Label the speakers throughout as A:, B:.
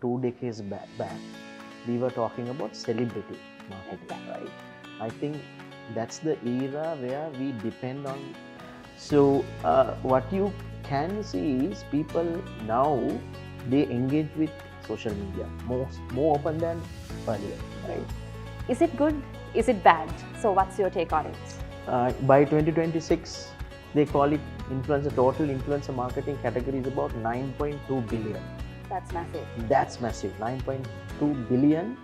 A: 2 decades back, we were talking about celebrity marketing, right? I think that's the era where we depend on. So what you can see is people now, they engage with social media more open than earlier, right?
B: Is it good? Is it bad? So what's your take on it?
A: By 2026, they call it influencer. Total influencer marketing category is about 9.2 billion.
B: That's massive.
A: That's massive. 9.2 billion.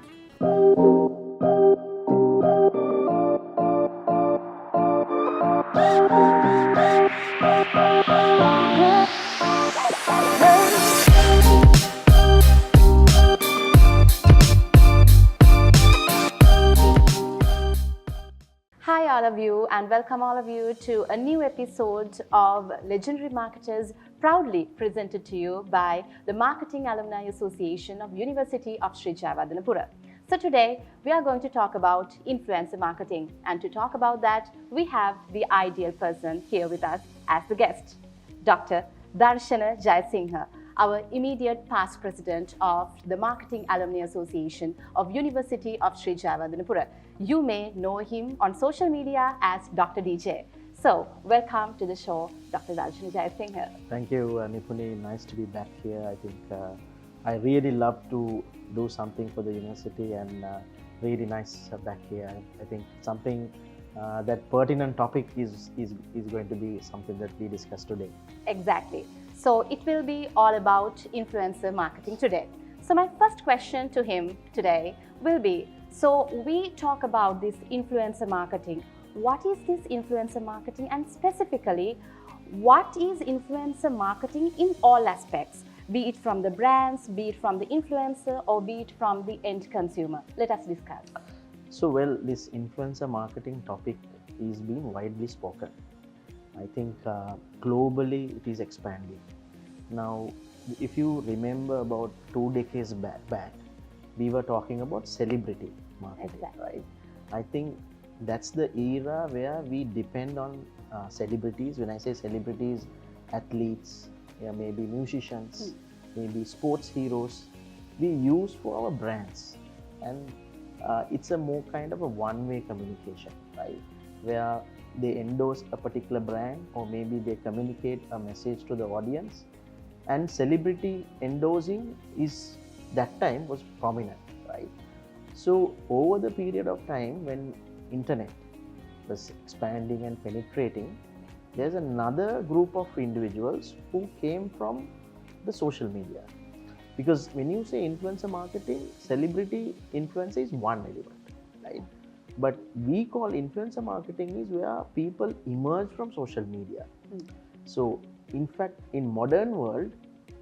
B: Hi all of you, and welcome all of you to a new episode of Legendary Marketers, proudly presented to you by the Marketing Alumni Association of University of Sri Lanka. So today we are going to talk about influencer marketing, and to talk about that we have the ideal person here with us as the guest, Dr. Darshana Jayasinghe, our immediate past president of the Marketing Alumni Association of University of Sri Lanka. You may know him on social media as Dr. DJ. So, welcome to the show, Dr. Darshana Jayasinghe.
A: Thank you, Nipuni. Nice to be back here. I think I really love to do something for the university, and really nice back here. I think something that pertinent topic is going to be something that we discuss today.
B: Exactly. So, it will be all about influencer marketing today. So, my first question to him today will be, so we talk about this influencer marketing. What is this influencer marketing, and specifically, what is influencer marketing in all aspects, be it from the brands, be it from the influencer, or be it from the end consumer? Let us discuss.
A: So, well, this influencer marketing topic is being widely spoken. I think globally it is expanding. Now, if you remember about 2 decades back, we were talking about celebrity marketing,
B: Exactly.
A: right? I think that's the era where we depend on celebrities. When I say celebrities, athletes, maybe musicians, maybe sports heroes, we use for our brands. And it's a more kind of a one-way communication, right? Where they endorse a particular brand, or maybe they communicate a message to the audience. And celebrity endorsing is, that time was prominent, right? So over the period of time when internet was expanding and penetrating, there's another group of individuals who came from the social media. Because when you say influencer marketing, celebrity influencer is one element, right? But we call influencer marketing is where people emerge from social media. So in fact, in modern world,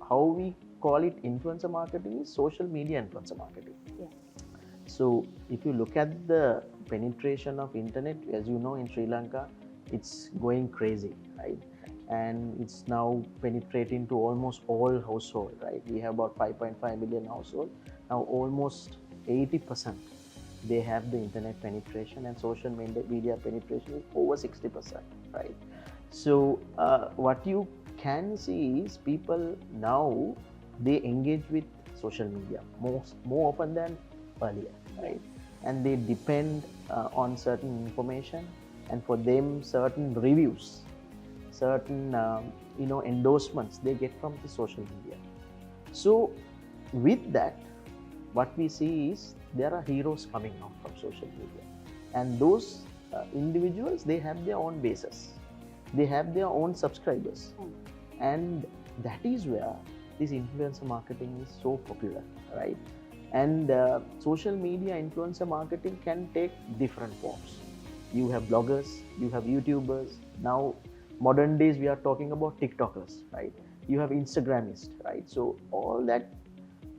A: how we call it influencer marketing is social media influencer marketing.
B: Yeah.
A: So if you look at the penetration of internet, as you know, in Sri Lanka, it's going crazy, right? And it's now penetrating to almost all households, right? We have about 5.5 million households. Now almost 80%, they have the internet penetration, and social media penetration is over 60%, right? So what you can see is people now, they engage with social media more open than earlier, right? And they depend on certain information, and for them certain reviews, certain endorsements they get from the social media. So with that, what we see is there are heroes coming out from social media, and those individuals, they have their own bases, they have their own subscribers, and that is where this influencer marketing is so popular, right? And social media influencer marketing can take different forms. You have bloggers, you have YouTubers. Now, modern days, we are talking about TikTokers, right? You have Instagramists, right? So all that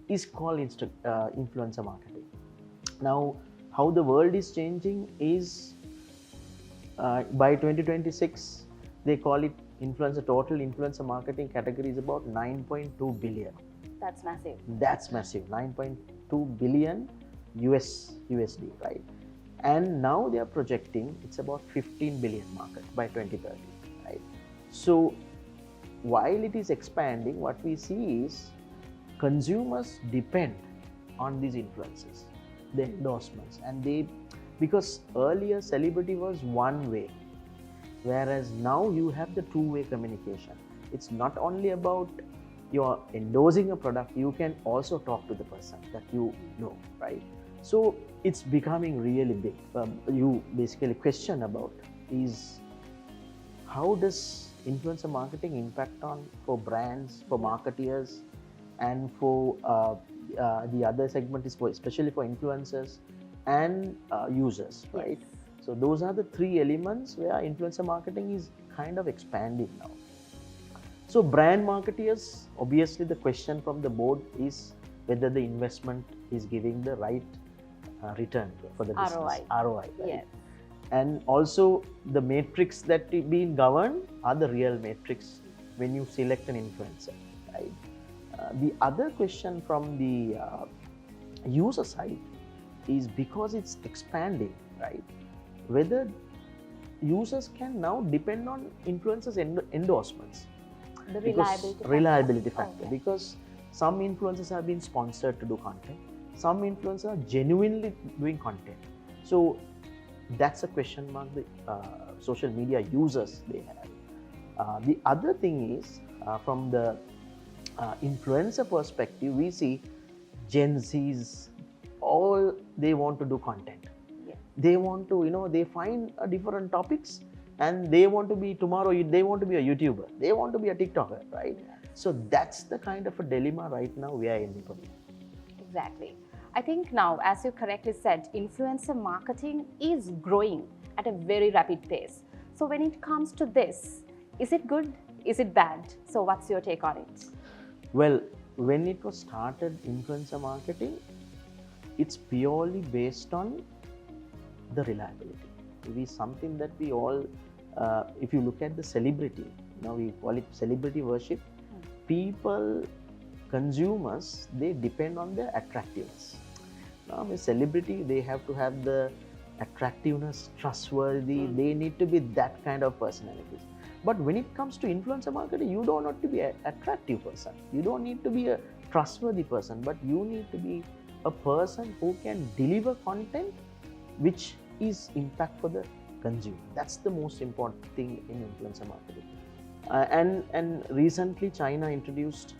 A: is called influencer marketing. Now, how the world is changing is by 2026, they call it influencer. Total influencer marketing category is about 9.2 billion.
B: That's massive.
A: That's massive. 9.2 billion USD, right? And now they are projecting it's about 15 billion market by 2030, right? So while it is expanding, what we see is consumers depend on these influencers, the endorsements, and because earlier celebrity was one way, whereas now you have the two-way communication. It's not only about you're endorsing a product, you can also talk to the person that you know, right? So it's becoming really big. You basically question about is how does influencer marketing impact on for brands, for marketeers, and for the other segment is for especially for influencers and users, right?
B: Yes.
A: So those are the three elements where influencer marketing is kind of expanding now. So brand marketeers, obviously the question from the board is whether the investment is giving the right return for the business, ROI, right?
B: Yes.
A: And also the metrics that being governed are the real metrics when you select an influencer, right? The other question from the user side is because it's expanding, right? Whether users can now depend on influencers' endorsements.
B: The
A: Because
B: reliability
A: factor.
B: Okay.
A: Because some influencers have been sponsored to do content, some influencers are genuinely doing content. So that's a question mark the social media users they have. The other thing is from the influencer perspective, we see Gen Zs, all they want to do content.
B: Yes.
A: They want to, they find different topics and they want to be tomorrow, they want to be a YouTuber, they want to be a TikToker, right?
B: Yes.
A: So that's the kind of a dilemma right now we are in.
B: Exactly. I think now, as you correctly said, influencer marketing is growing at a very rapid pace. So when it comes to this, is it good? Is it bad? So what's your take on it?
A: Well, when it was started, influencer marketing, it's purely based on the reliability. It is something that we all, if you look at the celebrity, now we call it celebrity worship, people, consumers, they depend on their attractiveness. Now, a celebrity, they have to have the attractiveness, trustworthy, they need to be that kind of personalities. But when it comes to influencer marketing, you don't need to be an attractive person. You don't need to be a trustworthy person, but you need to be a person who can deliver content which is impact for the consumer. That's the most important thing in influencer marketing. And recently China introduced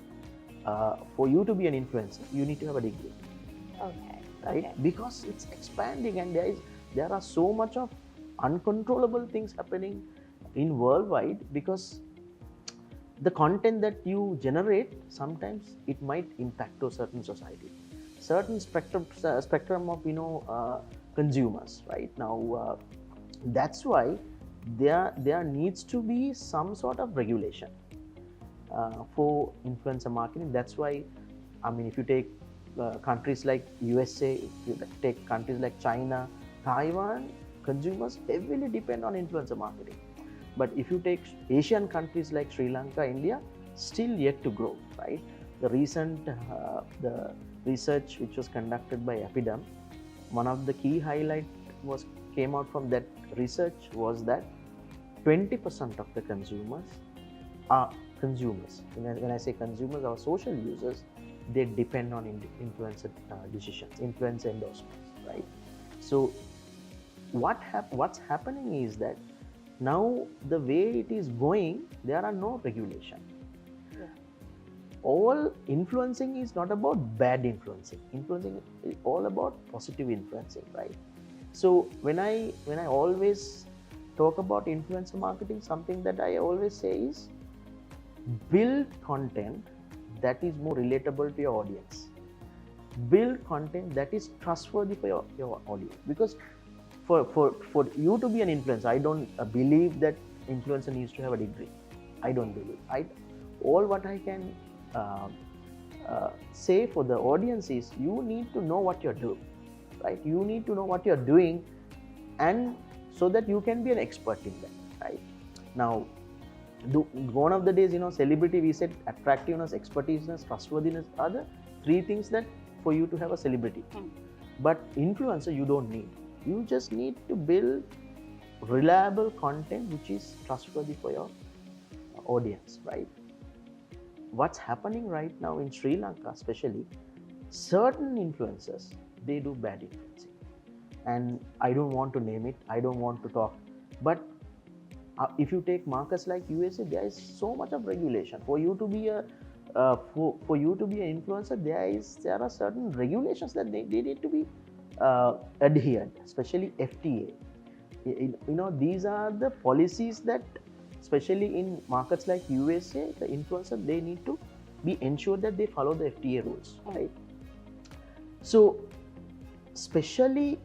A: for you to be an influencer, you need to have a degree.
B: Okay.
A: Right?
B: Okay.
A: Because it's expanding and there are so much of uncontrollable things happening in worldwide, because the content that you generate, sometimes it might impact to a certain society, certain spectrum of consumers right now. That's why there needs to be some sort of regulation for influencer marketing. That's why, I mean, if you take countries like USA, if you take countries like China, Taiwan, consumers heavily depend on influencer marketing. But if you take Asian countries like Sri Lanka, India, still yet to grow, right? The recent the research which was conducted by Epidem, one of the key highlight came out from that research was that 20% of the consumers are consumers. When I say consumers, our social users, they depend on influencer decisions, influencer endorsements, right? So what's happening is that now the way it is going, there are no regulation.
B: Yeah.
A: All influencing is not about bad influencing. Influencing is all about positive influencing, right? So when I always talk about influencer marketing, something that I always say is build content that is more relatable to your audience. Build content that is trustworthy for your audience. Because for you to be an influencer, I don't believe that influencer needs to have a degree. I don't believe. All what I can say for the audience is you need to know what you're doing, right? You need to know what you're doing, and so that you can be an expert in that, right? Now, one of the days, celebrity, we said attractiveness, expertise, trustworthiness are the three things that for you to have a celebrity. But influencer, you don't need. You just need to build reliable content which is trustworthy for your audience, right? what's happening right now in Sri Lanka, especially, certain influencers, they do bad influencing. And I don't want to name it, I don't want to talk, but if you take markets like USA, there is so much of regulation for you to be a for you to be an influencer. There are certain regulations that they need to be adhered, especially FTA. These are the policies that, especially in markets like USA, the influencer, they need to be ensured that they follow the FTA rules, right? So, especially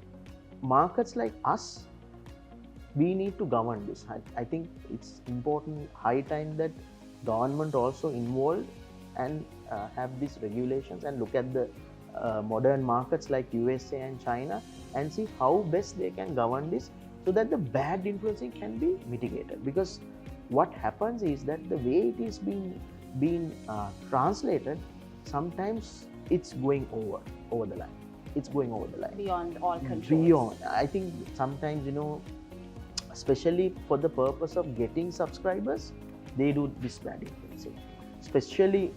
A: markets like us, we need to govern this. I think it's important, high time that government also involved and have these regulations and look at the modern markets like USA and China and see how best they can govern this so that the bad influencing can be mitigated. Because what happens is that the way it is being translated, sometimes it's going over the line. It's going over the line.
B: Beyond all control.
A: Beyond. I think sometimes, especially for the purpose of getting subscribers, they do this bad influencing. Especially,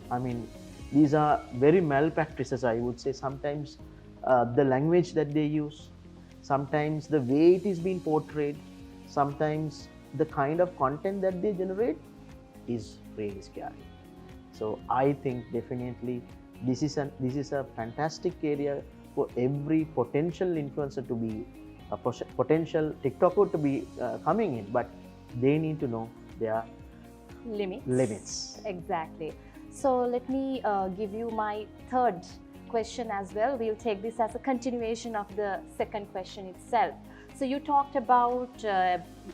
A: these are very malpractices, I would say. Sometimes the language that they use, sometimes the way it is being portrayed, sometimes the kind of content that they generate is really scary. So I think definitely this is a fantastic area for every potential influencer to be a potential TikToker to be coming in, but they need to know their limits.
B: Exactly. So let me give you my third question as well. We'll take this as a continuation of the second question itself. So you talked about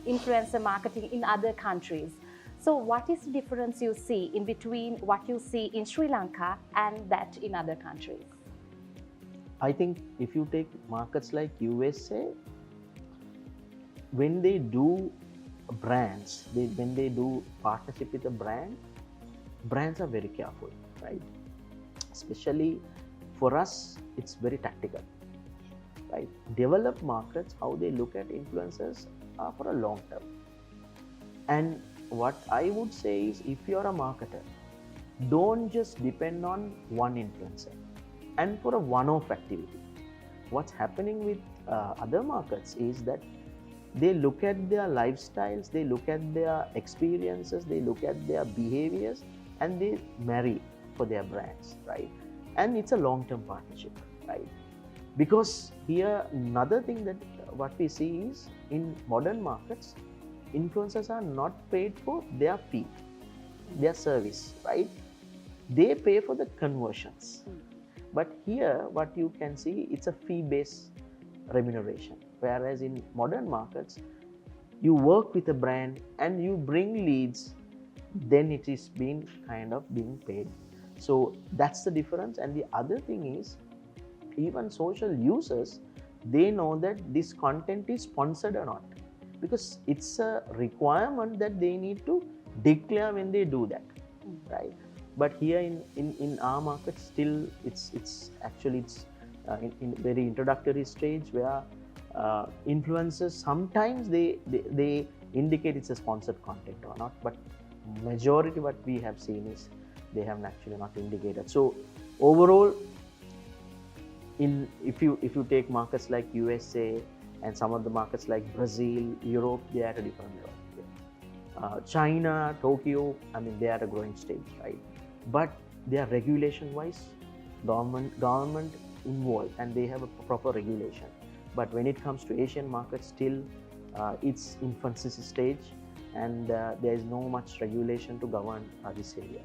B: influencer marketing in other countries. So what is the difference you see in between what you see in Sri Lanka and that in other countries?
A: I think if you take markets like USA, when they do brands, when they do partnership with a brand, brands are very careful, right? Especially for us, it's very tactical, right? Developed markets, how they look at influencers are for a long term. And what I would say is, if you're a marketer, don't just depend on one influencer and for a one-off activity. What's happening with other markets is that they look at their lifestyles, they look at their experiences, they look at their behaviors, and they marry for their brands, right? And it's a long-term partnership, right? Because here, another thing that what we see is, in modern markets, influencers are not paid for their fee, their service, right? They pay for the conversions. But here, what you can see, it's a fee-based remuneration. Whereas in modern markets, you work with a brand and you bring leads, then it is being paid. So that's the difference. And the other thing is, even social users, they know that this content is sponsored or not, because it's a requirement that they need to declare when they do that, right? But here in our market, still it's actually in very introductory stage, where influencers sometimes they indicate it's a sponsored content or not, but majority what we have seen is they have actually not indicated. So overall, if you take markets like USA and some of the markets like Brazil, Europe, they are at a different level. China, Tokyo, they are at a growing stage, right? But they are regulation-wise, government involved, and they have a proper regulation. But when it comes to Asian markets, still it's infancy stage, and there is no much regulation to govern this area.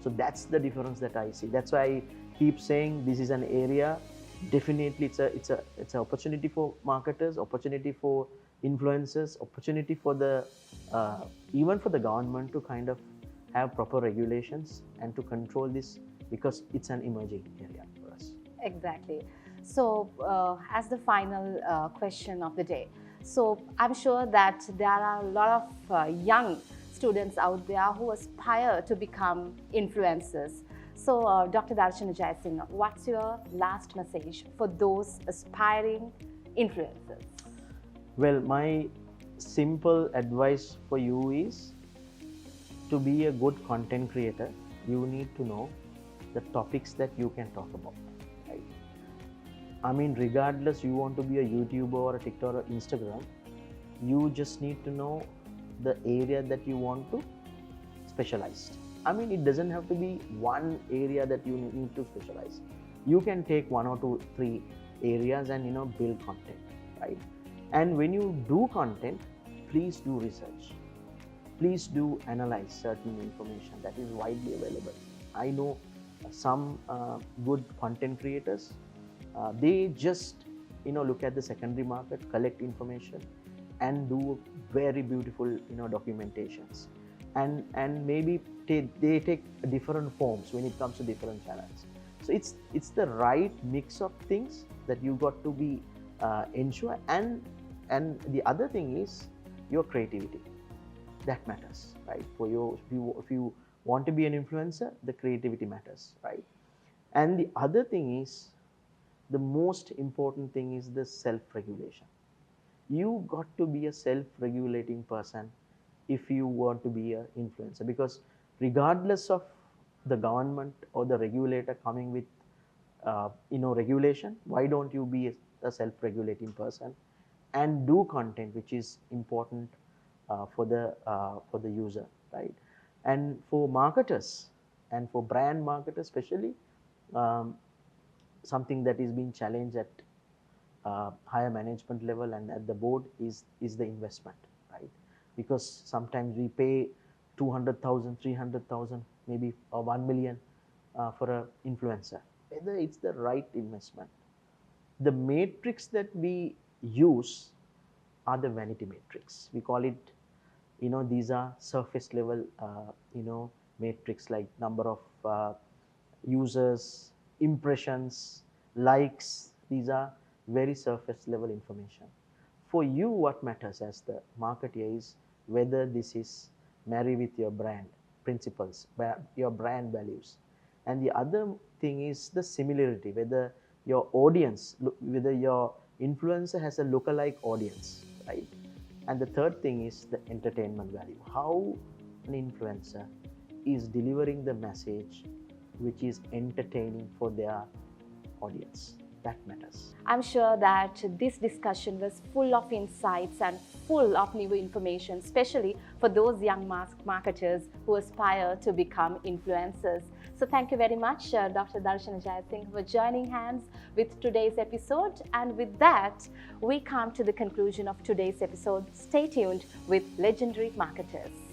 A: So that's the difference that I see. That's why I keep saying this is an area. Definitely, it's an opportunity for marketers, opportunity for influencers, opportunity for the even for the government to kind of have proper regulations and to control this, because it's an emerging area for us.
B: Exactly. So as the final question of the day, so I'm sure that there are a lot of young students out there who aspire to become influencers. So Dr. Darshana Jayasinghe, what's your last message for those aspiring influencers?
A: Well, my simple advice for you is to be a good content creator, you need to know the topics that you can talk about, right? I mean, regardless you want to be a YouTuber or a TikTok or Instagram, you just need to know the area that you want to specialize. I mean, it doesn't have to be one area that you need to specialize. You can take one or two, three areas and build content, right? And when you do content, please do research. Please do analyze certain information that is widely available. I know some good content creators, they just look at the secondary market, collect information, and do very beautiful documentations, and maybe they take different forms when it comes to different channels. So it's the right mix of things that you got to be ensure. And the other thing is your creativity. That matters, right? For you, if you want to be an influencer, the creativity matters, right? And the other thing is, the most important thing is the self-regulation. You got to be a self-regulating person if you want to be an influencer, because regardless of the government or the regulator coming with regulation, why don't you be a self-regulating person and do content which is important for the user, right? And for marketers and for brand marketers especially, um, something that is being challenged at higher management level and at the board is the investment, right? Because sometimes we pay 200,000, 300,000, maybe 1 million for an influencer. Whether it's the right investment. The matrix that we use are the vanity matrix. We call it, these are surface level, matrix, like number of users, impressions, likes. These are very surface level information. For you, what matters as the marketer is whether this is marry with your brand principles, your brand values. And the other thing is the similarity, whether your audience, whether your influencer has a lookalike audience, right? And the third thing is the entertainment value. How an influencer is delivering the message which is entertaining for their audience. That matters.
B: I'm sure that this discussion was full of insights and full of new information, especially for those young marketers who aspire to become influencers. So thank you very much, Dr. Darshana Jayasinghe, for joining hands with today's episode. And with that, we come to the conclusion of today's episode. Stay tuned with Legendary Marketers.